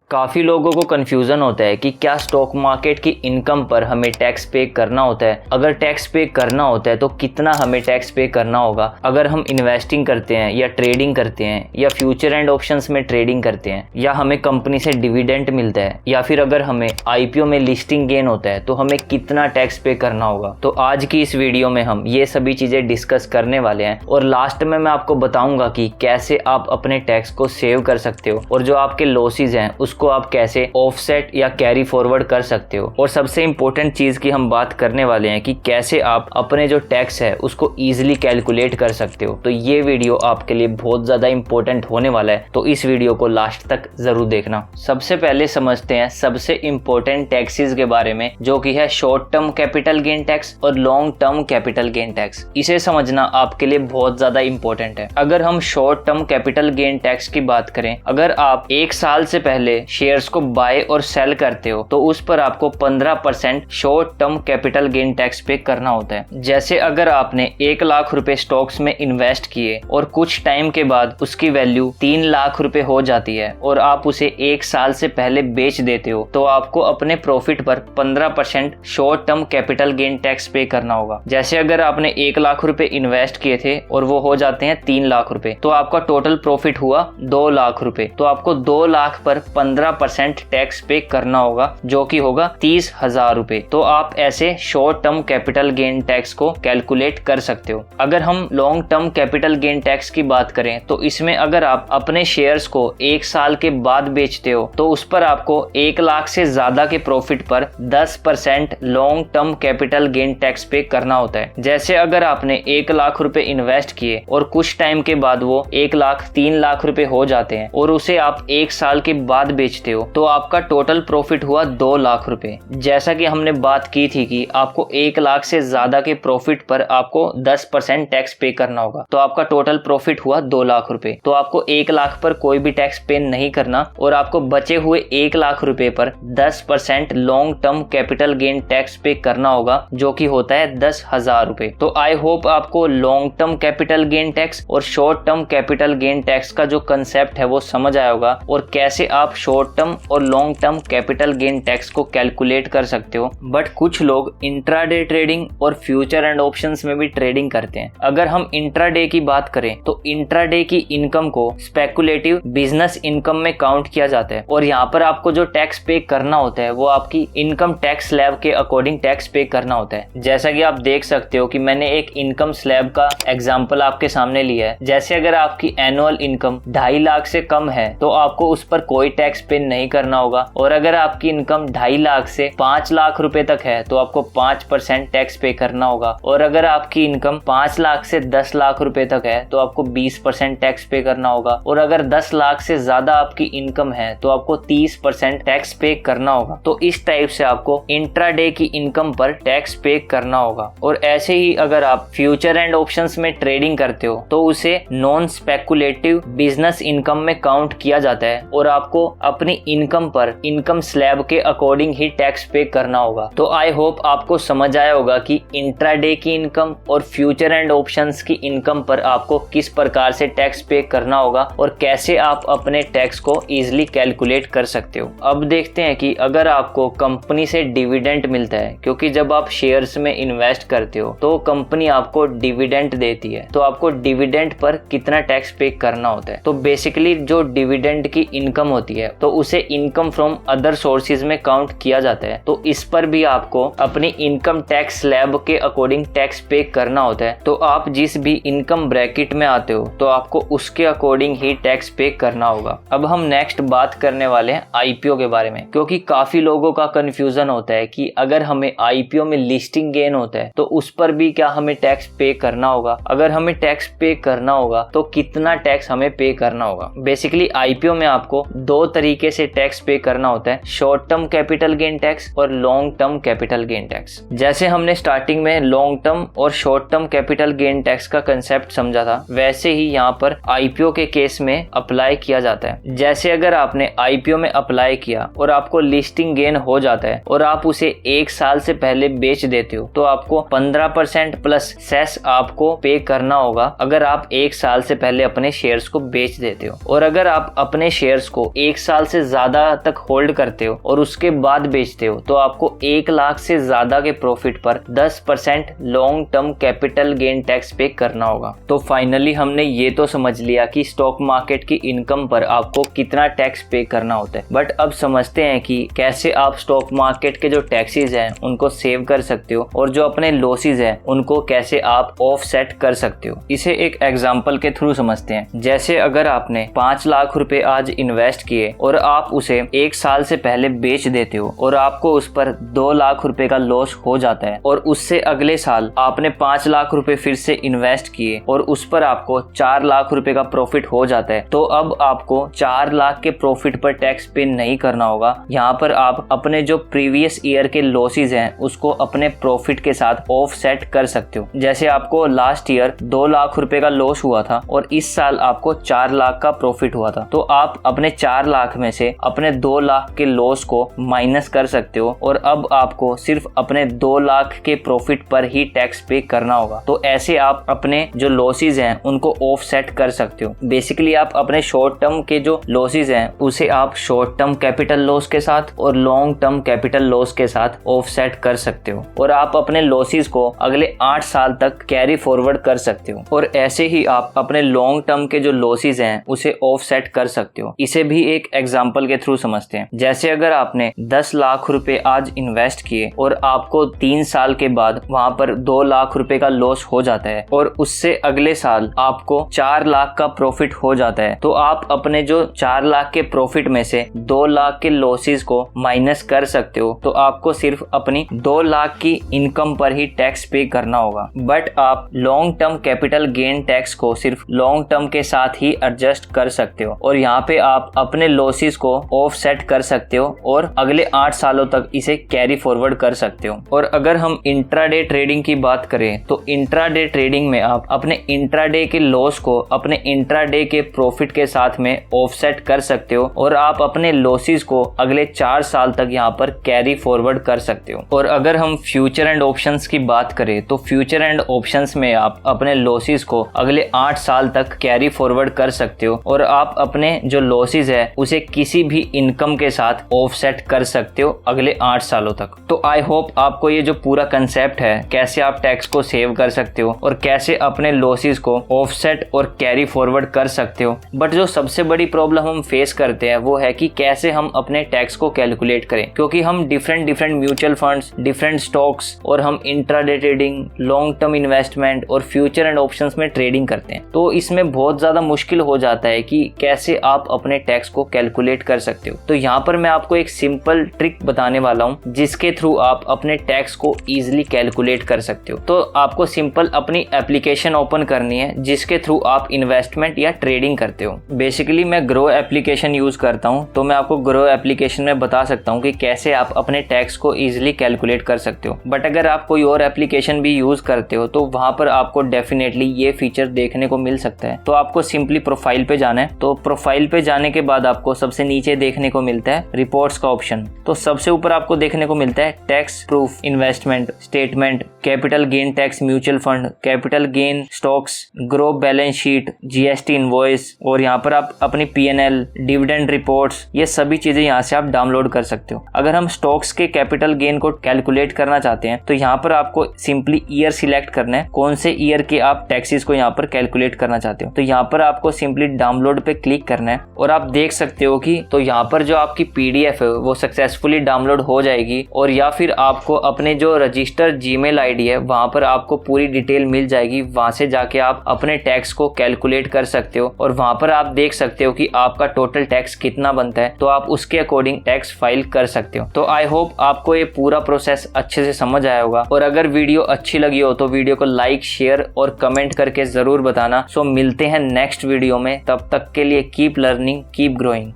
काफ़ी लोगों को कन्फ्यूज़न होता है कि क्या स्टॉक मार्केट की इनकम पर हमें टैक्स पे करना होता है। अगर टैक्स पे करना होता है तो कितना हमें टैक्स पे करना होगा। अगर हम इन्वेस्टिंग करते हैं या ट्रेडिंग करते हैं या फ्यूचर एंड ऑप्शंस में ट्रेडिंग करते हैं या हमें कंपनी से डिविडेंड मिलता है या फिर अगर हमें आईपीओ में लिस्टिंग गेन होता है तो हमें कितना टैक्स पे करना होगा। तो आज की इस वीडियो में हम ये सभी चीज़ें डिस्कस करने वाले हैं और लास्ट में मैं आपको बताऊंगा कि कैसे आप अपने टैक्स को सेव कर सकते हो और जो आपके लॉसेज हैं उसको आप कैसे ऑफसेट या कैरी फॉरवर्ड कर सकते हो। और सबसे इंपॉर्टेंट चीज की हम बात करने वाले हैं कि कैसे आप अपने जो टैक्स है उसको इजीली कैलकुलेट कर सकते हो। तो ये वीडियो आपके लिए बहुत ज्यादा इंपॉर्टेंट होने वाला है, तो इस वीडियो को लास्ट तक जरूर देखना। सबसे पहले समझते हैं सबसे इंपॉर्टेंट टैक्सेस के बारे में, जो कि है short term capital gain tax और long term capital gain tax. इसे समझना आपके लिए बहुत ज्यादा इंपॉर्टेंट है। अगर हम short term capital gain tax की बात करें, अगर आप एक साल से पहले शेयर्स को बाय और सेल करते हो तो उस पर आपको 15% short term capital gain tax पे करना होता है। जैसे अगर आपने 1 लाख रुपए स्टॉक्स में इन्वेस्ट किए और कुछ टाइम के बाद उसकी वैल्यू 3 लाख रुपए हो जाती है और आप उसे 1 साल से पहले बेच देते हो तो आपको अपने प्रॉफिट पर 15% short term capital gain tax पे करना होगा। जैसे अगर आपने 1 लाख रुपए इन्वेस्ट किए थे और वो हो जाते हैं 3 लाख रुपए तो आपका टोटल प्रॉफिट हुआ 2 लाख रुपए, तो आपको 2 लाख पर 15% टैक्स पे करना होगा, जो कि होगा 30,000 रुपए। तो आप ऐसे short term capital gain tax को कैलकुलेट कर सकते हो। अगर हम long term capital gain tax की बात करें तो इसमें अगर आप अपने शेयर्स को 1 साल के बाद बेचते हो तो उस पर आपको 1 लाख से ज्यादा के प्रॉफिट पर 10% long term capital gain tax पे करना होता है। जैसे अगर आपने 1 लाख रुपए इन्वेस्ट किए और कुछ टाइम के बाद वो 1 लाख 3 लाख रुपए हो जाते हैं और उसे आप 1 साल के बाद बेचते हो तो आपका टोटल प्रॉफिट हुआ 2 लाख रुपए। जैसा कि हमने बात की थी कि आपको 1 लाख से ज्यादा के प्रॉफिट पर आपको 10% टैक्स पे करना होगा, तो आपका टोटल प्रॉफिट हुआ 2 लाख रुपए। तो आपको 1 लाख पर कोई भी टैक्स पे नहीं करना और आपको बचे हुए 1 लाख रुपए पर 10% long term capital gain tax पे करना होगा, जो कि होता है 10,000 रुपए। तो आई होप आपको long term capital gain tax और short term capital gain tax का जो कंसेप्ट है वो समझ आया होगा और कैसे आप शॉर्ट टर्म और long term capital gain tax को कैलकुलेट कर सकते हो। बट कुछ लोग इंट्राडे ट्रेडिंग और फ्यूचर एंड ऑप्शंस में भी ट्रेडिंग करते हैं। अगर हम इंट्राडे की बात करें तो इंट्राडे की इनकम को स्पेकुलेटिव बिजनेस इनकम में काउंट किया जाता है और यहाँ पर आपको जो टैक्स पे करना होता है वो आपकी इनकम टैक्स स्लैब के अकॉर्डिंग टैक्स पे करना होता है। जैसा कि आप देख सकते हो कि मैंने एक इनकम स्लैब का एग्जाम्पल आपके सामने लिया है। जैसे अगर आपकी एनुअल इनकम 2.5 लाख से कम है तो आपको उस पर कोई टैक्स पे नहीं करना होगा, और अगर आपकी इनकम 2.5 लाख से 5 लाख रुपए तक है तो आपको 5% टैक्स पे करना होगा, और अगर आपकी इनकम 5 लाख से 10 लाख रुपए तक है तो आपको 20% टैक्स पे करना होगा, और अगर 10 लाख से ज्यादा आपकी इनकम है तो आपको 30% टैक्स पे करना होगा। तो इस टाइप से आपको इंट्राडे की इनकम पर टैक्स पे करना होगा। और ऐसे ही अगर आप फ्यूचर एंड ऑप्शंस में ट्रेडिंग करते हो तो उसे नॉन स्पेकुलेटिव बिजनेस इनकम में काउंट किया जाता है और आपको अपनी इनकम पर इनकम स्लैब के अकॉर्डिंग ही टैक्स पे करना होगा। तो आई होप आपको समझ आया होगा कि इंट्राडे की इनकम और फ्यूचर एंड ऑप्शंस की इनकम पर आपको किस प्रकार से टैक्स पे करना होगा और कैसे आप अपने टैक्स को इजीली कैलकुलेट कर सकते हो। अब देखते हैं कि अगर आपको कंपनी से डिविडेंड मिलता है, क्योंकि जब आप शेयर्स में इन्वेस्ट करते हो तो कंपनी आपको डिविडेंड देती है, तो आपको डिविडेंड पर कितना टैक्स पे करना होता है। तो बेसिकली जो डिविडेंड की इनकम होती है तो उसे इनकम फ्रॉम अदर सोर्सेज में काउंट किया जाता है, तो इस पर भी आपको अपनी इनकम टैक्स स्लैब के अकॉर्डिंग टैक्स पे करना होता है। तो आप जिस भी इनकम ब्रैकेट में आते हो तो आपको उसके अकॉर्डिंग ही टैक्स पे करना होगा। अब हम नेक्स्ट बात करने वाले हैं आईपीओ के बारे में, क्योंकि काफी लोगों का कंफ्यूजन होता है कि अगर हमें आईपीओ में लिस्टिंग गेन होता है तो उस पर भी क्या हमें टैक्स पे करना होगा। अगर हमें टैक्स पे करना होगा तो कितना टैक्स हमें पे करना होगा। बेसिकली आईपीओ में आपको 2 तरीके से टैक्स पे करना होता है, short term capital gain tax और long term capital gain tax. जैसे हमने स्टार्टिंग में लॉन्ग टर्म और short term capital gain tax का कंसेप्ट समझा था, वैसे ही यहाँ पर आईपीओ के केस में अप्लाई किया जाता है। जैसे अगर आपने आईपीओ में अप्लाई किया और आपको लिस्टिंग गेन हो जाता है और आप उसे 1 साल से पहले बेच देते हो तो आपको 15% प्लस सेस आपको पे करना होगा अगर आप 1 साल से पहले अपने शेयर्स को बेच देते हो। और अगर आप अपने शेयर्स को 1 साल साल से ज्यादा तक होल्ड करते हो और उसके बाद बेचते हो तो आपको 1 लाख से ज्यादा के प्रॉफिट पर 10% long term capital gain tax पे करना होगा। तो फाइनली हमने ये तो समझ लिया कि स्टॉक मार्केट की इनकम पर आपको कितना टैक्स पे करना होता है, बट अब समझते हैं कि कैसे आप स्टॉक मार्केट के जो टैक्सेस हैं उनको सेव कर सकते हो और जो अपने लॉसेस हैं उनको कैसे आप ऑफसेट कर सकते हो। इसे एक एग्जांपल के थ्रू समझते हैं। जैसे अगर आपने 5 लाख रुपए आज इन्वेस्ट किए और आप उसे 1 साल से पहले बेच देते हो और आपको उस पर 2 लाख रुपए का लॉस हो जाता है और उससे अगले साल आपने 5 लाख रुपए फिर से इन्वेस्ट किए और उस पर आपको 4 लाख रुपए का प्रॉफिट हो जाता है, तो अब आपको 4 लाख के प्रॉफिट पर टैक्स पे नहीं करना होगा। यहाँ पर आप अपने जो प्रीवियस ईयर के लॉसेस हैं उसको अपने प्रॉफिट के साथ ऑफसेट कर सकते हो। जैसे आपको लास्ट ईयर 2 लाख रुपए का लॉस हुआ था और इस साल आपको 4 लाख का प्रॉफिट हुआ था, तो आप अपने 4 लाख में से अपने 2 लाख के लॉस को माइनस कर सकते हो और अब आपको सिर्फ अपने 2 लाख के प्रॉफिट पर ही टैक्स पे करना होगा। तो ऐसे आप अपने जो लॉसेस हैं उनको ऑफसेट कर सकते हो। बेसिकली आप अपने शॉर्ट टर्म के जो लॉसेस हैं उसे आप शॉर्ट टर्म कैपिटल लॉस के साथ और लॉन्ग टर्म कैपिटल लॉस के साथ ऑफसेट कर सकते हो और आप अपने लॉसेस को अगले 8 साल तक कैरी फॉरवर्ड कर सकते हो और ऐसे ही आप अपने लॉन्ग टर्म के जो लॉसेस हैं उसे ऑफसेट कर सकते हो। इसे भी एक एग्जांपल के थ्रू समझते हैं। जैसे अगर आपने 10 लाख रुपए आज इन्वेस्ट किए और आपको 3 साल के बाद वहां पर 2 लाख रुपए का लॉस हो जाता है और उससे अगले साल आपको 4 लाख का प्रॉफिट हो जाता है, तो आप अपने जो 4 लाख के प्रॉफिट में से 2 लाख के लॉसेस को माइनस कर सकते हो। तो आपको सिर्फ अपनी 2 लाख की इनकम पर ही टैक्स पे करना होगा, बट आप long term capital gain tax को सिर्फ लॉन्ग टर्म के साथ ही एडजस्ट कर सकते हो और यहाँ पे आप अपने लॉसेस को ऑफसेट कर सकते हो और अगले 8 सालों तक इसे कैरी फॉरवर्ड कर सकते हो। और अगर हम इंट्राडे ट्रेडिंग की बात करें तो इंट्राडे ट्रेडिंग में आप अपने इंट्राडे के लॉस को अपने इंट्राडे के प्रॉफिट के साथ में ऑफसेट कर सकते हो और आप अपने लॉसेस को अगले 4 साल तक यहाँ पर कैरी फॉरवर्ड कर सकते हो। और अगर हम फ्यूचर एंड ऑप्शंस की बात करें तो फ्यूचर एंड ऑप्शंस में आप अपने लॉसेस को अगले 8 साल तक कैरी फॉरवर्ड कर सकते हो और आप अपने जो लॉसेस है उसे किसी भी इनकम के साथ ऑफसेट कर सकते हो अगले 8 सालों तक। तो आई होप आपको ये जो पूरा कंसेप्ट है कैसे आप टैक्स को सेव कर सकते हो और कैसे अपने लॉसेस को ऑफसेट और कैरी फॉरवर्ड कर सकते हो। बट जो सबसे बड़ी प्रॉब्लम हम फेस करते हैं वो है कि कैसे हम अपने टैक्स को कैलकुलेट करें, क्योंकि हम different mutual funds, different stocks और हम intraday trading, long term investment और फ्यूचर एंड ऑप्शंस में ट्रेडिंग करते हैं। तो इसमें बहुत ज्यादा मुश्किल हो जाता है कि कैसे आप अपने टैक्स को कैलकुलेट कर सकते हो। तो यहाँ पर मैं आपको एक सिंपल ट्रिक बताने वाला हूँ जिसके थ्रू आप अपने टैक्स को इजीली कैलकुलेट कर सकते हो। तो आपको सिंपल अपनी एप्लीकेशन ओपन करनी है जिसके थ्रू आप इन्वेस्टमेंट या ट्रेडिंग करते हो। बेसिकली मैं ग्रो एप्लीकेशन यूज करता हूँ, तो मैं आपको ग्रो एप्लीकेशन में बता सकता हूँ कि कैसे आप अपने टैक्स को इजीली कैलकुलेट कर सकते हो। बट अगर आप कोई और एप्लीकेशन भी यूज करते हो तो वहां पर आपको डेफिनेटली ये फीचर देखने को मिल सकता है। तो आपको सिंपली प्रोफाइल पे जाना है। तो प्रोफाइल पे जाने के बाद आपको सबसे नीचे देखने को मिलता है रिपोर्ट्स का ऑप्शन। तो सबसे ऊपर आपको देखने को मिलता है tax proof investment statement, capital gain tax mutual fund, capital gain stocks, grow balance sheet, GST invoice और यहाँ पर आप अपनी पीएनएल, डिविडेंड रिपोर्ट्स, ये सभी चीजें यहाँ से आप डाउनलोड कर सकते हो। अगर हम स्टॉक्स के कैपिटल गेन को कैलकुलेट करना चाहते हैं तो यहाँ पर आपको सिंपली ईयर सिलेक्ट करना है, कौन से ईयर के आप टैक्सेस को यहाँ पर कैलकुलेट करना चाहते हो। तो यहाँ पर आपको सिंपली डाउनलोड पे क्लिक करना है और आप देख सकते हो कि तो यहाँ पर जो आपकी पीडीएफ है वो सक्सेसफुली डाउनलोड हो जाएगी और या फिर आपको अपने जो रजिस्टर जीमेल आईडी है वहां पर आपको पूरी डिटेल मिल जाएगी। वहां से जाके आप अपने टैक्स को कैलकुलेट कर सकते हो और वहां पर आप देख सकते हो कि आपका टोटल टैक्स कितना बनता है, तो आप उसके अकॉर्डिंग टैक्स फाइल कर सकते हो। तो आई होप आपको ये पूरा प्रोसेस अच्छे से समझ आया होगा और अगर वीडियो अच्छी लगी हो तो वीडियो को लाइक, शेयर और कमेंट करके जरूर बताना। सो मिलते हैं नेक्स्ट वीडियो में, तब तक के लिए कीप लर्निंग, कीप ग्रोइंग।